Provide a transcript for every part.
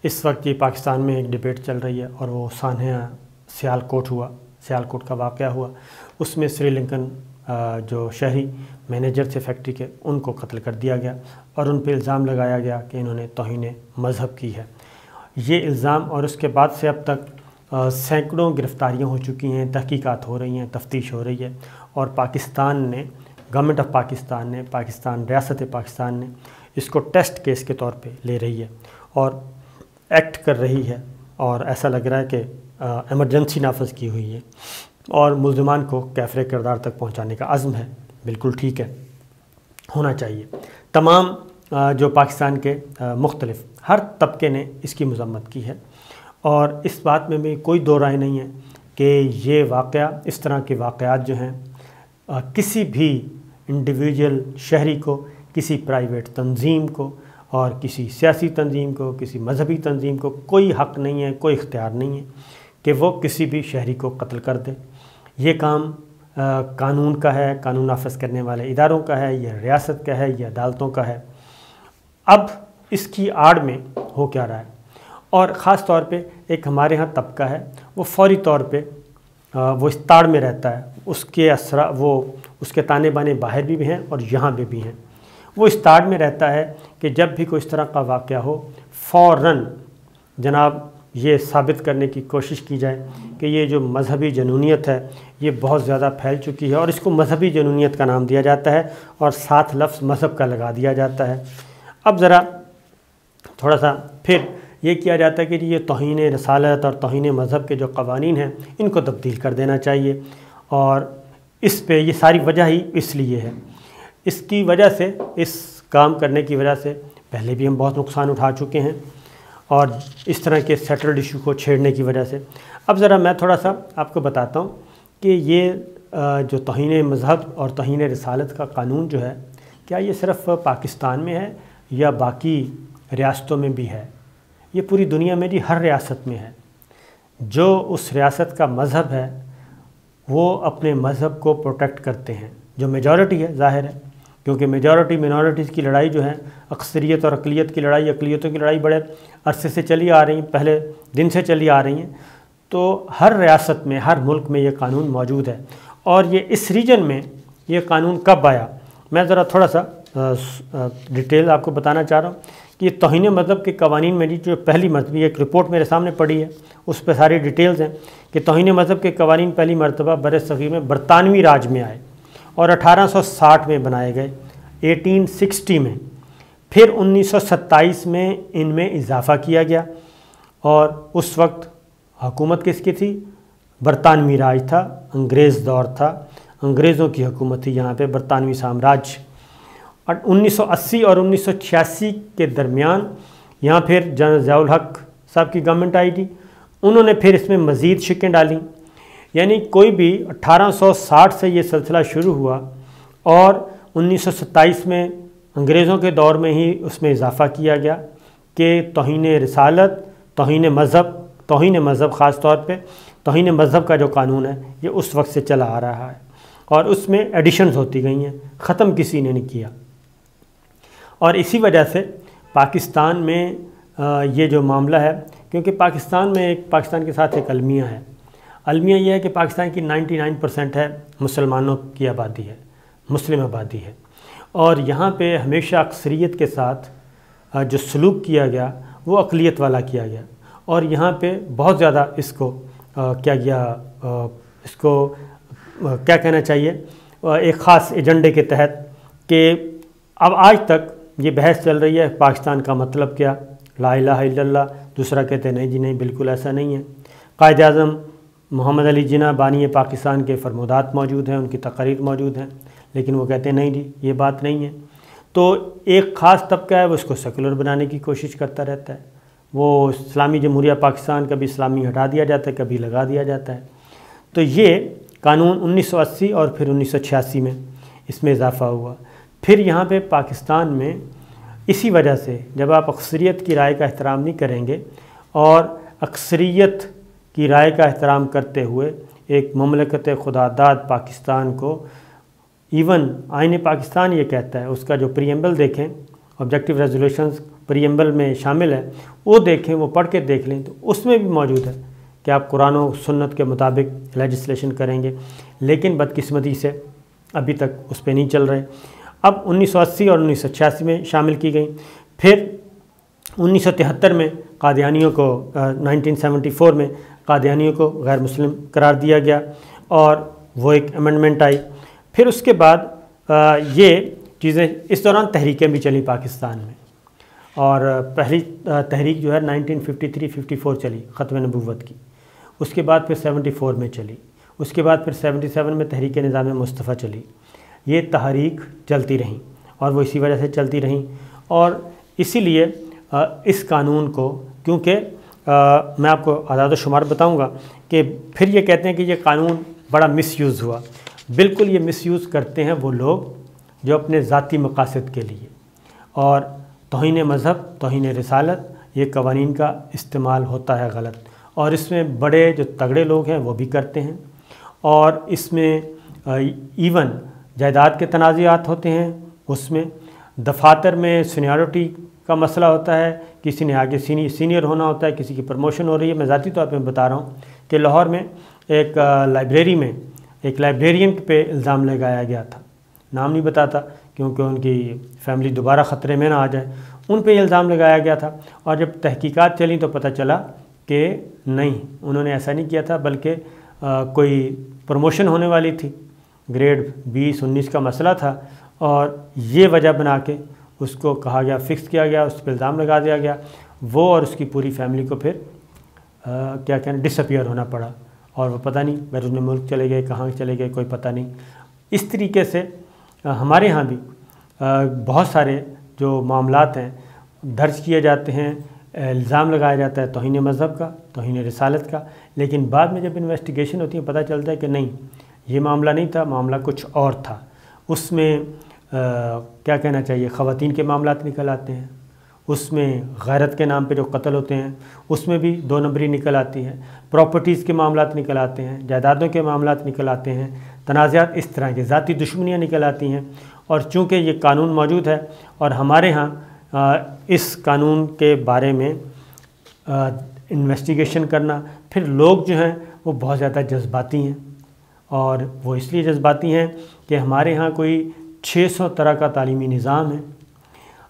اس وقت یہ پاکستان میں ایک ڈبیٹ چل رہی ہے اور وہ سانحہ سیالکوٹ کا واقعہ ہوا. اس میں سری لنکن جو شہری مینیجر تھے فیکٹری کے ان کو قتل کر دیا گیا اور ان پہ الزام لگایا گیا کہ انہوں نے توہین مذہب کی ہے. یہ الزام اور اس کے بعد سے اب تک سینکڑوں گرفتاریاں ہو چکی ہیں, تحقیقات ہو رہی ہیں, تفتیش ہو رہی ہے اور پاکستان نے گورنمنٹ آف پاکستان نے ریاست پاکستان نے اس کو ٹیسٹ کیس کے طور پہ لے رہی ہے اور ایکٹ کر رہی ہے اور ایسا لگ رہا ہے کہ ایمرجنسی نافذ کی ہوئی ہے اور ملزمان کو کیفر کردار تک پہنچانے کا عزم ہے. بالکل ٹھیک ہے, ہونا چاہیے. تمام جو پاکستان کے مختلف ہر طبقے نے اس کی مذمت کی ہے اور اس بات میں بھی کوئی دو رائے نہیں ہے کہ یہ واقعہ, اس طرح کے واقعات جو ہیں کسی بھی انڈیویجول شہری کو, کسی پرائیویٹ تنظیم کو اور کسی سیاسی تنظیم کو, کسی مذہبی تنظیم کو کوئی حق نہیں ہے, کوئی اختیار نہیں ہے کہ وہ کسی بھی شہری کو قتل کر دے. یہ کام قانون کا ہے, قانون نافذ کرنے والے اداروں کا ہے, یہ ریاست کا ہے, یہ عدالتوں کا ہے. اب اس کی آڑ میں ہو کیا رہا ہے اور خاص طور پہ ایک ہمارے ہاں طبقہ ہے وہ فوری طور پہ وہ اس تاڑ میں رہتا ہے, اس کے اس کے تانے بانے باہر بھی ہیں اور یہاں بھی ہیں. وہ اس تاڑ میں رہتا ہے کہ جب بھی کوئی اس طرح کا واقعہ ہو فوراً جناب یہ ثابت کرنے کی کوشش کی جائے کہ یہ جو مذہبی جنونیت ہے یہ بہت زیادہ پھیل چکی ہے اور اس کو مذہبی جنونیت کا نام دیا جاتا ہے اور ساتھ لفظ مذہب کا لگا دیا جاتا ہے. اب ذرا تھوڑا سا پھر یہ کیا جاتا ہے کہ یہ توہین رسالت اور توہین مذہب کے جو قوانین ہیں ان کو تبدیل کر دینا چاہیے اور اس پہ یہ ساری وجہ ہی اس لیے ہے. اس کی وجہ سے, اس کام کرنے کی وجہ سے پہلے بھی ہم بہت نقصان اٹھا چکے ہیں اور اس طرح کے سیٹلڈ ایشو کو چھیڑنے کی وجہ سے. اب ذرا میں تھوڑا سا آپ کو بتاتا ہوں کہ یہ جو توہین مذہب اور توہین رسالت کا قانون جو ہے کیا یہ صرف پاکستان میں ہے یا باقی ریاستوں میں بھی ہے؟ یہ پوری دنیا میں ہر ریاست میں ہے. جو اس ریاست کا مذہب ہے وہ اپنے مذہب کو پروٹیکٹ کرتے ہیں. جو میجورٹی ہے ظاہر ہے کیونکہ میجورٹی مینورٹیز کی لڑائی جو ہے اکثریت اور اقلیت کی لڑائی, اقلیتوں کی لڑائی بڑے عرصے سے چلی آ رہی ہیں, پہلے دن سے چلی آ رہی ہیں. تو ہر ریاست میں, ہر ملک میں یہ قانون موجود ہے اور یہ اس ریجن میں یہ قانون کب آیا میں ذرا تھوڑا سا ڈیٹیل آپ کو بتانا چاہ رہا ہوں کہ یہ توہین مذہب کے قوانین میں جو پہلی مرتبہ ایک رپورٹ میرے سامنے پڑی ہے اس پہ ساری ڈیٹیلز ہیں کہ توہین مذہب کے قوانین پہلی مرتبہ برصغیر میں برطانوی راج میں آئے اور 1860 میں بنائے گئے, 1860 میں. پھر 1927 میں ان میں اضافہ کیا گیا اور اس وقت حکومت کس کی تھی؟ برطانوی راج تھا, انگریز دور تھا, انگریزوں کی حکومت تھی یہاں پہ, برطانوی سامراج. اور 1980 اور 1986 کے درمیان یہاں پھر جنرل ضیاء الحق صاحب کی گورنمنٹ آئی تھی, انہوں نے پھر اس میں مزید شکیں ڈالیں. یعنی کوئی بھی 1860 سے یہ سلسلہ شروع ہوا اور 1927 میں انگریزوں کے دور میں ہی اس میں اضافہ کیا گیا کہ توہین رسالت, توہین مذہب خاص طور پہ توہین مذہب کا جو قانون ہے یہ اس وقت سے چلا آ رہا ہے اور اس میں ایڈیشنز ہوتی گئی ہیں, ختم کسی نے نہیں کیا. اور اسی وجہ سے پاکستان میں یہ جو معاملہ ہے, کیونکہ پاکستان کے ساتھ ایک المیہ ہے. المیہ یہ ہے کہ پاکستان کی 99% ہے مسلمانوں کی آبادی ہے, مسلم آبادی ہے اور یہاں پہ ہمیشہ اکثریت کے ساتھ جو سلوک کیا گیا وہ اقلیت والا کیا گیا اور یہاں پہ بہت زیادہ اس کو کیا کہنا چاہیے, ایک خاص ایجنڈے کے تحت کہ اب آج تک یہ بحث چل رہی ہے پاکستان کا مطلب کیا, لا الہ الا اللہ. دوسرا کہتے ہیں نہیں جی نہیں, بالکل ایسا نہیں ہے. قائد اعظم محمد علی جناح بانی پاکستان کے فرمودات موجود ہیں, ان کی تقاریر موجود ہیں, لیکن وہ کہتے ہیں نہیں جی یہ بات نہیں ہے. تو ایک خاص طبقہ ہے وہ اس کو سیکولر بنانے کی کوشش کرتا رہتا ہے. وہ اسلامی جمہوریہ پاکستان کبھی اسلامی ہٹا دیا جاتا ہے, کبھی لگا دیا جاتا ہے. تو یہ قانون 1980 اور پھر 1986 میں اس میں اضافہ ہوا. پھر یہاں پہ پاکستان میں اسی وجہ سے جب آپ اکثریت کی رائے کا احترام نہیں کریں گے اور اکثریت کی رائے کا احترام کرتے ہوئے ایک مملکت خدا داد پاکستان کو, ایون آئین پاکستان یہ کہتا ہے, اس کا جو پریمبل دیکھیں, آبجیکٹیو ریزولوشنز پریمبل میں شامل ہے وہ دیکھیں، وہ پڑھ کے دیکھ لیں، تو اس میں بھی موجود ہے کہ آپ قرآن و سنت کے مطابق لیجسلیشن کریں گے، لیکن بدقسمتی سے ابھی تک اس پہ نہیں چل رہے۔ اب 1980 اور 1986 میں شامل کی گئیں، پھر 1973 میں قادیانیوں کو 1974 میں قادیانیوں کو غیر مسلم قرار دیا گیا اور وہ ایک امنڈمنٹ آئی۔ پھر اس کے بعد یہ چیزیں، اس دوران تحریکیں بھی چلیں پاکستان میں، اور پہلی تحریک جو ہے 1953-54 چلی ختم نبوت کی، اس کے بعد پھر 74 میں چلی، اس کے بعد پھر 77 میں تحریک نظام مصطفیٰ چلی۔ یہ تحریک چلتی رہیں اور وہ اسی وجہ سے چلتی رہیں، اور اسی لیے اس قانون کو، کیونکہ میں آپ کو اعداد و شمار بتاؤں گا کہ پھر یہ کہتے ہیں کہ یہ قانون بڑا مس یوز ہوا۔ بالکل یہ مس یوز کرتے ہیں وہ لوگ جو اپنے ذاتی مقاصد کے لیے، اور توہین مذہب، توہین رسالت، یہ قوانین کا استعمال ہوتا ہے غلط، اور اس میں بڑے جو تگڑے لوگ ہیں وہ بھی کرتے ہیں، اور اس میں ایون جائیداد کے تنازعات ہوتے ہیں، اس میں دفاتر میں سینیارٹی کا مسئلہ ہوتا ہے، کسی نے آگے سینئر ہونا ہوتا ہے، کسی کی پروموشن ہو رہی ہے۔ میں ذاتی طور پہ بتا رہا ہوں کہ لاہور میں ایک لائبریری میں ایک لائبریرین پہ الزام لگایا گیا تھا، نام نہیں بتاتا کیونکہ ان کی فیملی دوبارہ خطرے میں نہ آ جائے، ان پہ الزام لگایا گیا تھا، اور جب تحقیقات چلیں تو پتہ چلا کہ نہیں، انہوں نے ایسا نہیں کیا تھا، بلکہ کوئی پروموشن ہونے والی تھی، گریڈ 20-19 کا مسئلہ تھا، اور یہ وجہ بنا کے اس کو کہا گیا، فکس کیا گیا، اس پہ الزام لگا دیا گیا، وہ اور اس کی پوری فیملی کو پھر کیا کہنا ڈس اپیئر ہونا پڑا، اور وہ پتہ نہیں بیرون ملک چلے گئے، کہاں چلے گئے، کوئی پتہ نہیں۔ اس طریقے سے ہمارے ہاں بھی بہت سارے جو معاملات ہیں درج کیے جاتے ہیں، الزام لگایا جاتا ہے توہین مذہب کا، توہین رسالت کا، لیکن بعد میں جب انویسٹیگیشن ہوتی ہے پتہ چلتا ہے کہ نہیں، یہ معاملہ نہیں تھا، معاملہ کچھ اور تھا۔ اس میں کیا کہنا چاہیے، خواتین کے معاملات نکل آتے ہیں، اس میں غیرت کے نام پہ جو قتل ہوتے ہیں اس میں بھی 2 نمبری نکل آتی ہے، پراپرٹیز کے معاملات نکل آتے ہیں، جائیدادوں کے معاملات نکل آتے ہیں، تنازعات اس طرح کے ذاتی دشمنیاں نکل آتی ہیں۔ اور چونکہ یہ قانون موجود ہے اور ہمارے ہاں اس قانون کے بارے میں انویسٹیگیشن کرنا، پھر لوگ جو ہیں وہ بہت زیادہ جذباتی ہیں، اور وہ اس لیے جذباتی ہیں کہ ہمارے ہاں کوئی 600 طرح کا تعلیمی نظام ہے،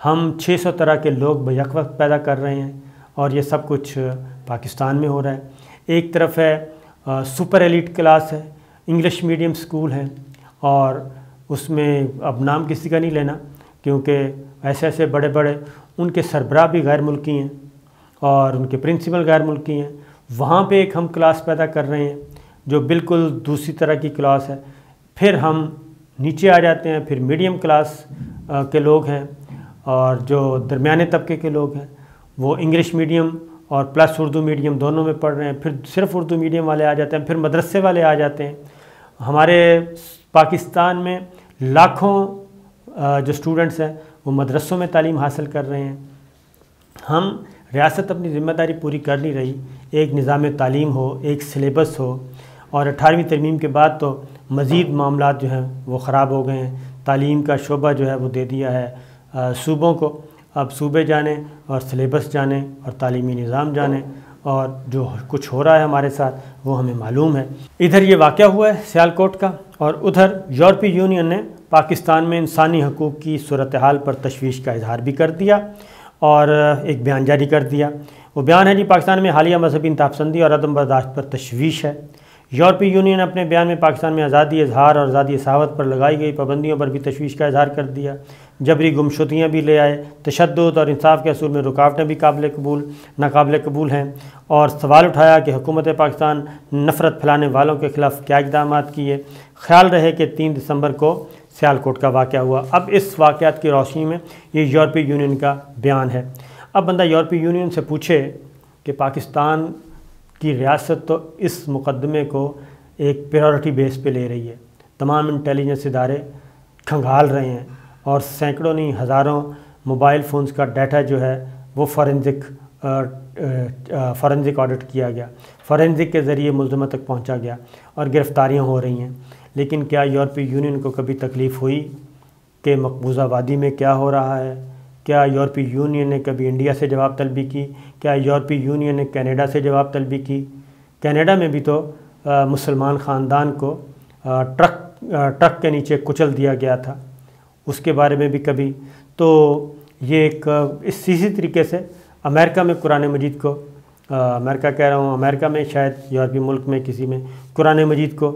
ہم 600 طرح کے لوگ بیک وقت پیدا کر رہے ہیں، اور یہ سب کچھ پاکستان میں ہو رہا ہے۔ ایک طرف ہے سپر ایلیٹ کلاس ہے، انگلش میڈیم سکول ہیں، اور اس میں اب نام کسی کا نہیں لینا کیونکہ ایسے ایسے بڑے بڑے ان کے سربراہ بھی غیر ملکی ہیں اور ان کے پرنسپل غیر ملکی ہیں، وہاں پہ ایک ہم کلاس پیدا کر رہے ہیں جو بالکل دوسری طرح کی کلاس ہے۔ پھر ہم نیچے آ جاتے ہیں، پھر میڈیم کلاس کے لوگ ہیں، اور جو درمیانے طبقے کے لوگ ہیں وہ انگلش میڈیم اور پلس اردو میڈیم دونوں میں پڑھ رہے ہیں، پھر صرف اردو میڈیم والے آ جاتے ہیں، پھر مدرسے والے آ جاتے ہیں۔ ہمارے پاکستان میں لاکھوں جو سٹوڈنٹس ہیں وہ مدرسوں میں تعلیم حاصل کر رہے ہیں۔ ہم ریاست اپنی ذمہ داری پوری کر نہیں رہی، ایک نظام تعلیم ہو، ایک سلیبس ہو، اور 18ویں ترمیم کے بعد تو مزید معاملات جو ہیں وہ خراب ہو گئے ہیں۔ تعلیم کا شعبہ جو ہے وہ دے دیا ہے صوبوں کو، اب صوبے جانیں اور سلیبس جانیں اور تعلیمی نظام جانیں، اور جو کچھ ہو رہا ہے ہمارے ساتھ وہ ہمیں معلوم ہے۔ ادھر یہ واقعہ ہوا ہے سیالکوٹ کا، اور ادھر یورپی یونین نے پاکستان میں انسانی حقوق کی صورتحال پر تشویش کا اظہار بھی کر دیا اور ایک بیان جاری کر دیا۔ وہ بیان ہے جی، پاکستان میں حالیہ مذہبی انتہا پسندی اور عدم برداشت پر تشویش ہے۔ یورپی یونین نے اپنے بیان میں پاکستان میں آزادی اظہار اور آزادی صحافت پر لگائی گئی پابندیوں پر بھی تشویش کا اظہار کر دیا۔ جبری گمشدگیاں بھی لے آئے، تشدد اور انصاف کے اصول میں رکاوٹیں بھی ناقابل قبول ہیں، اور سوال اٹھایا کہ حکومت پاکستان نفرت پھیلانے والوں کے خلاف کیا اقدامات کیے۔ خیال رہے کہ 3 دسمبر کو سیالکوٹ کا واقعہ ہوا۔ اب اس واقعات کی روشنی میں یہ یورپی یونین کا بیان ہے۔ اب بندہ یورپی یونین سے پوچھے کہ پاکستان کی ریاست تو اس مقدمے کو ایک پریورٹی بیس پہ لے رہی ہے، تمام انٹیلیجنس ادارے کھنگال رہے ہیں، اور سینکڑوں نہیں ہزاروں موبائل فونز کا ڈیٹا جو ہے وہ فورنزک آڈٹ کیا گیا، فورنزک کے ذریعے ملزمہ تک پہنچا گیا، اور گرفتاریاں ہو رہی ہیں۔ لیکن کیا یورپی یونین کو کبھی تکلیف ہوئی کہ مقبوضہ وادی میں کیا ہو رہا ہے، کیا یورپی یونین نے کبھی انڈیا سے جواب طلبی کی؟ کیا یورپی یونین نے کینیڈا سے جواب طلبی کی؟ کینیڈا میں بھی تو مسلمان خاندان کو ٹرک کے نیچے کچل دیا گیا تھا، اس کے بارے میں بھی کبھی. تو یہ ایک اسی طریقے سے امریکہ میں قرآن مجید کو امریکہ کہہ رہا ہوں امریکہ میں شاید یورپی ملک میں کسی میں قرآن مجید کو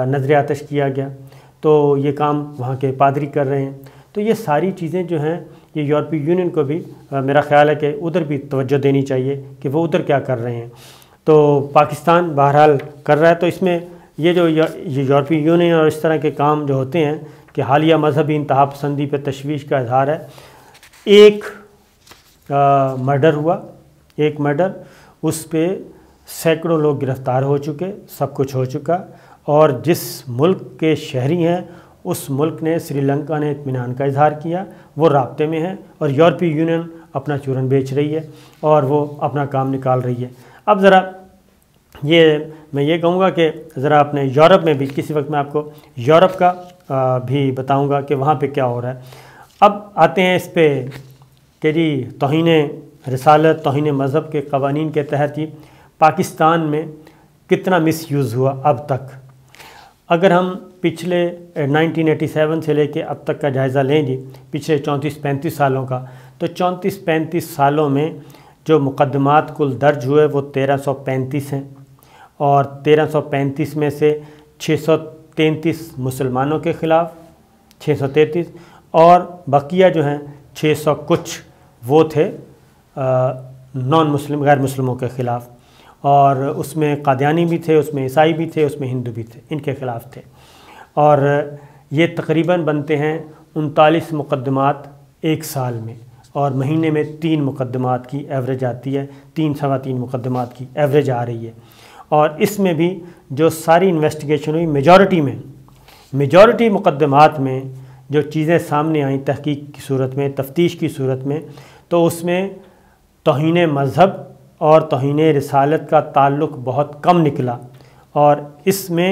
نظر آتش کیا گیا، تو یہ کام وہاں کے پادری کر رہے ہیں. تو یہ ساری چیزیں جو ہیں یہ یورپی یونین کو بھی میرا خیال ہے کہ ادھر بھی توجہ دینی چاہیے کہ وہ ادھر کیا کر رہے ہیں. تو پاکستان بہرحال کر رہا ہے. تو اس میں یہ جو یورپی یونین اور اس طرح کے کام جو ہوتے ہیں کہ حالیہ مذہبی انتہا پسندی پہ تشویش کا اظہار ہے. ایک مرڈر ہوا، ایک مرڈر، اس پہ سینکڑوں لوگ گرفتار ہو چکے، سب کچھ ہو چکا، اور جس ملک کے شہری ہیں اس ملک نے سری لنکا نے اطمینان کا اظہار کیا، وہ رابطے میں ہیں، اور یورپی یونین اپنا چورن بیچ رہی ہے اور وہ اپنا کام نکال رہی ہے. اب ذرا میں یہ کہوں گا کہ ذرا اپنے یورپ میں بھی کسی وقت میں آپ کو یورپ کا بھی بتاؤں گا کہ وہاں پہ کیا ہو رہا ہے. اب آتے ہیں اس پہ کہ جی توہین رسالت، توہین مذہب کے قوانین کے تحت ہی پاکستان میں کتنا مس یوز ہوا اب تک. اگر ہم پچھلے 1987 سے لے کے اب تک کا جائزہ لیں جی، پچھلے 34-35 سالوں کا، تو 34-35 سالوں میں جو مقدمات کل درج ہوئے وہ 1335 ہیں، اور 1335 میں سے 633 مسلمانوں کے خلاف، 633، اور بقیہ جو ہیں 600 کچھ وہ تھے نان مسلم، غیر مسلموں کے خلاف، اور اس میں قادیانی بھی تھے، اس میں عیسائی بھی تھے، اس میں ہندو بھی تھے، ان کے خلاف تھے. اور یہ تقریباً بنتے ہیں 39 مقدمات ایک سال میں، اور مہینے میں 3 مقدمات کی ایوریج آتی ہے، 3 سوا 3 مقدمات کی ایوریج آ رہی ہے. اور اس میں بھی جو ساری انویسٹیگیشن ہوئی میجورٹی مقدمات میں جو چیزیں سامنے آئیں تحقیق کی صورت میں، تفتیش کی صورت میں، تو اس میں توہین مذہب اور توہین رسالت کا تعلق بہت کم نکلا، اور اس میں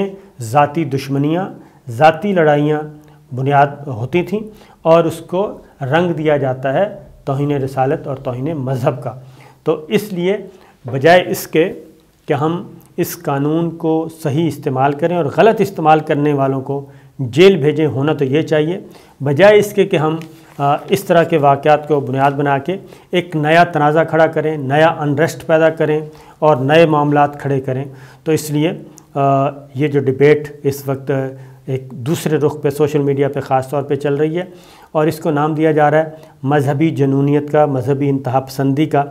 ذاتی دشمنیاں، ذاتی لڑائیاں بنیاد ہوتی تھیں، اور اس کو رنگ دیا جاتا ہے توہین رسالت اور توہین مذہب کا. تو اس لیے بجائے اس کے کہ ہم اس قانون کو صحیح استعمال کریں اور غلط استعمال کرنے والوں کو جیل بھیجیں، ہونا تو یہ چاہیے، بجائے اس کے کہ ہم اس طرح کے واقعات کو بنیاد بنا کے ایک نیا تنازع کھڑا کریں، نیا انریسٹ پیدا کریں اور نئے معاملات کھڑے کریں. تو اس لیے یہ جو ڈیبیٹ اس وقت ایک دوسرے رخ پہ سوشل میڈیا پہ خاص طور پہ چل رہی ہے، اور اس کو نام دیا جا رہا ہے مذہبی جنونیت کا، مذہبی انتہا پسندی کا.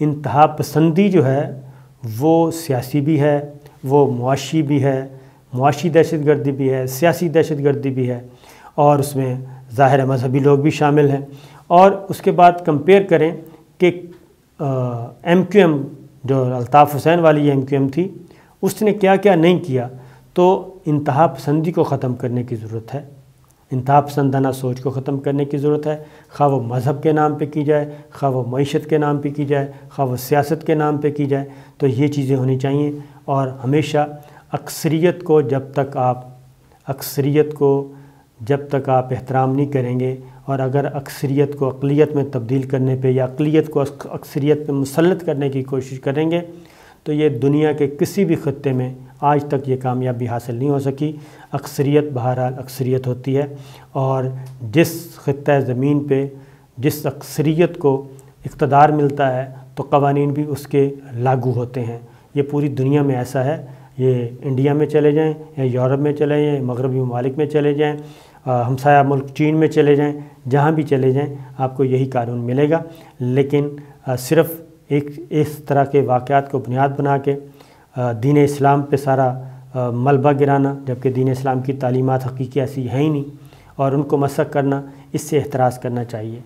انتہا پسندی جو ہے وہ سیاسی بھی ہے، وہ معاشی بھی ہے، معاشی دہشت گردی بھی ہے، سیاسی دہشت گردی بھی ہے، اور اس میں ظاہر مذہبی لوگ بھی شامل ہیں. اور اس کے بعد کمپیئر کریں کہ ایم کیو ایم جو الطاف حسین والی ایم کیو ایم تھی، اس نے کیا کیا نہیں کیا. تو انتہا پسندی کو ختم کرنے کی ضرورت ہے، انتہا پسندانہ سوچ کو ختم کرنے کی ضرورت ہے، خواہ وہ مذہب کے نام پہ کی جائے، خواہ وہ معیشت کے نام پہ کی جائے، خواہ وہ سیاست کے نام پہ کی جائے. تو یہ چیزیں ہونی چاہیے. اور ہمیشہ اکثریت کو جب تک آپ احترام نہیں کریں گے، اور اگر اکثریت کو اقلیت میں تبدیل کرنے پہ یا اقلیت کو اکثریت پہ مسلط کرنے کی کوشش کریں گے، تو یہ دنیا کے کسی بھی خطے میں آج تک یہ کامیابی حاصل نہیں ہو سکی. اکثریت بہرحال اکثریت ہوتی ہے، اور جس خطہ زمین پہ جس اکثریت کو اقتدار ملتا ہے تو قوانین بھی اس کے لاگو ہوتے ہیں. یہ پوری دنیا میں ایسا ہے. یہ انڈیا میں چلے جائیں یا یورپ میں چلے جائیں، مغربی ممالک میں چلے جائیں، ہمسایہ ملک چین میں چلے جائیں، جہاں بھی چلے جائیں آپ کو یہی قانون ملے گا. لیکن صرف ایک اس طرح کے واقعات کو بنیاد بنا کے دین اسلام پہ سارا ملبہ گرانا، جبکہ دین اسلام کی تعلیمات حقیقی ایسی ہیں ہی نہیں، اور ان کو مسخ کرنا، اس سے احتراز کرنا چاہیے.